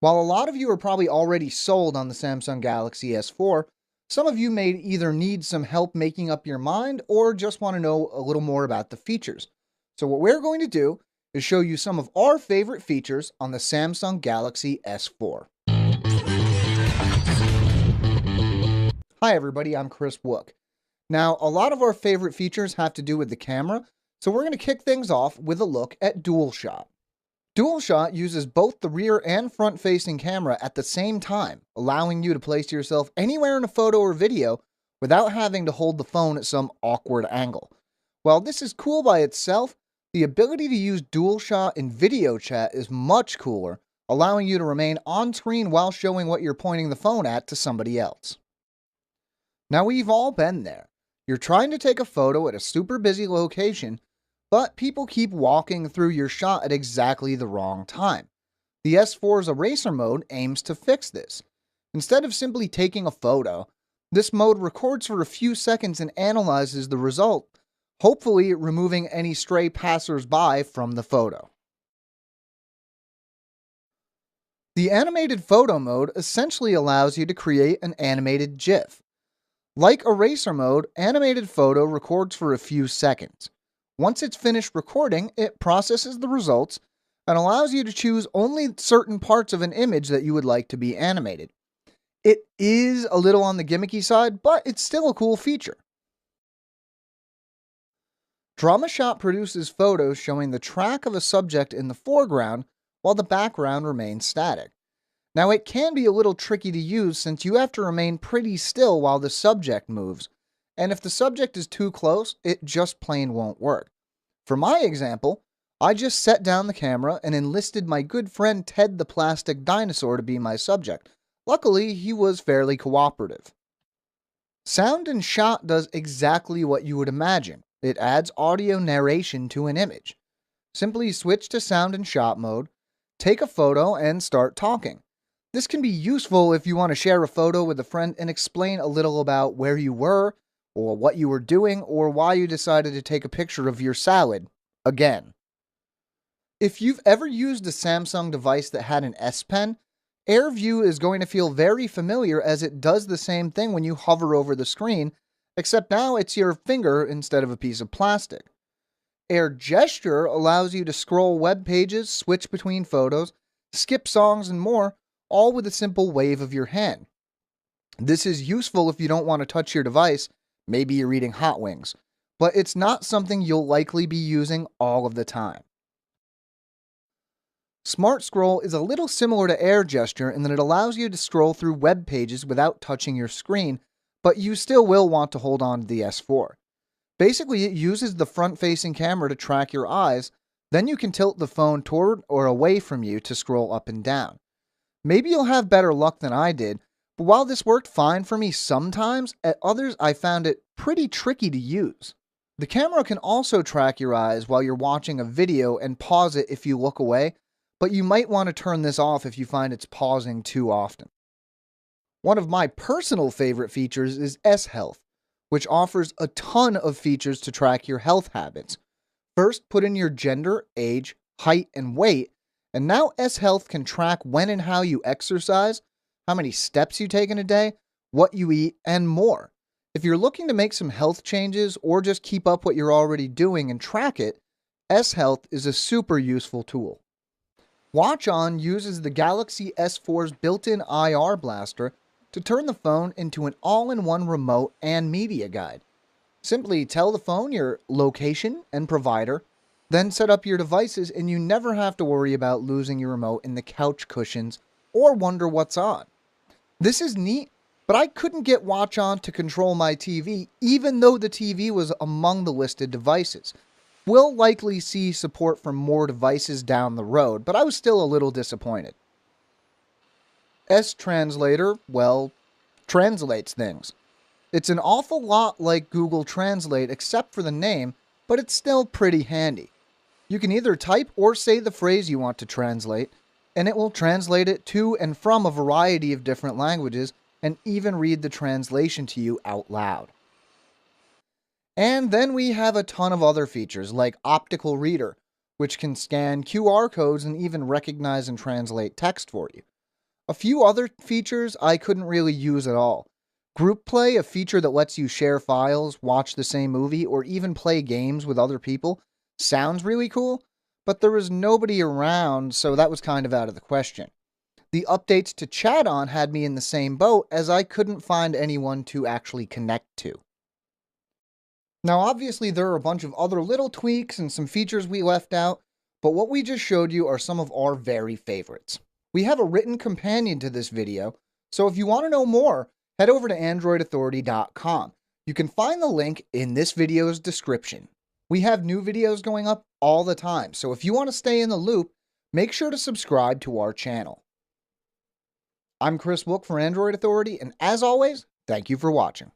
While a lot of you are probably already sold on the Samsung Galaxy S4, some of you may either need some help making up your mind or just want to know a little more about the features. So what we're going to do is show you some of our favorite features on the Samsung Galaxy S4. Hi everybody, I'm Chris Wook. Now, a lot of our favorite features have to do with the camera, so we're going to kick things off with a look at DualShot. DualShot uses both the rear and front-facing camera at the same time, allowing you to place yourself anywhere in a photo or video without having to hold the phone at some awkward angle. While this is cool by itself, the ability to use DualShot in video chat is much cooler, allowing you to remain on screen while showing what you're pointing the phone at to somebody else. Now, we've all been there. You're trying to take a photo at a super busy location, but people keep walking through your shot at exactly the wrong time. The S4's eraser mode aims to fix this. Instead of simply taking a photo, this mode records for a few seconds and analyzes the result, hopefully removing any stray passers-by from the photo. The animated photo mode essentially allows you to create an animated GIF. Like eraser mode, animated photo records for a few seconds. Once it's finished recording, it processes the results and allows you to choose only certain parts of an image that you would like to be animated. It is a little on the gimmicky side, but it's still a cool feature. DramaShot produces photos showing the track of a subject in the foreground while the background remains static. Now, it can be a little tricky to use since you have to remain pretty still while the subject moves, and if the subject is too close, it just plain won't work. For my example, I just set down the camera and enlisted my good friend Ted the Plastic Dinosaur to be my subject. Luckily, he was fairly cooperative. Sound and Shot does exactly what you would imagine. It adds audio narration to an image. Simply switch to Sound and Shot mode, take a photo, and start talking. This can be useful if you want to share a photo with a friend and explain a little about where you were, or what you were doing, or why you decided to take a picture of your salad again. If you've ever used a Samsung device that had an S Pen, AirView is going to feel very familiar as it does the same thing when you hover over the screen, except now it's your finger instead of a piece of plastic. Air Gesture allows you to scroll web pages, switch between photos, skip songs, and more, all with a simple wave of your hand. This is useful if you don't want to touch your device. Maybe you're eating hot wings, but it's not something you'll likely be using all of the time. Smart Scroll is a little similar to Air Gesture in that it allows you to scroll through web pages without touching your screen, but you still will want to hold on to the S4. Basically, it uses the front-facing camera to track your eyes, then you can tilt the phone toward or away from you to scroll up and down. Maybe you'll have better luck than I did, but while this worked fine for me sometimes, at others I found it pretty tricky to use. The camera can also track your eyes while you're watching a video and pause it if you look away, but you might want to turn this off if you find it's pausing too often. One of my personal favorite features is S-Health, which offers a ton of features to track your health habits. First, put in your gender, age, height, and weight, and now S-Health can track when and how you exercise, how many steps you take in a day, what you eat, and more. If you're looking to make some health changes or just keep up what you're already doing and track it, S-Health is a super useful tool. Watch On uses the Galaxy S4's built-in IR blaster to turn the phone into an all-in-one remote and media guide. Simply tell the phone your location and provider, then set up your devices and you never have to worry about losing your remote in the couch cushions or wonder what's on. This is neat, but I couldn't get Watch On to control my TV even though the TV was among the listed devices. We'll likely see support for more devices down the road, but I was still a little disappointed. S-Translator, well, translates things. It's an awful lot like Google Translate except for the name, but it's still pretty handy. You can either type or say the phrase you want to translate, and it will translate it to and from a variety of different languages and even read the translation to you out loud. And then we have a ton of other features like Optical Reader, which can scan QR codes and even recognize and translate text for you. A few other features I couldn't really use at all. Group Play, a feature that lets you share files, watch the same movie, or even play games with other people, sounds really cool, but there was nobody around, so that was kind of out of the question. The updates to chat on had me in the same boat, as I couldn't find anyone to actually connect to. Now, obviously, there are a bunch of other little tweaks and some features we left out, but what we just showed you are some of our very favorites. We have a written companion to this video, so if you want to know more, head over to AndroidAuthority.com. You can find the link in this video's description. We have new videos going up all the time, so if you want to stay in the loop, make sure to subscribe to our channel. I'm Chris Wook for Android Authority, and as always, thank you for watching.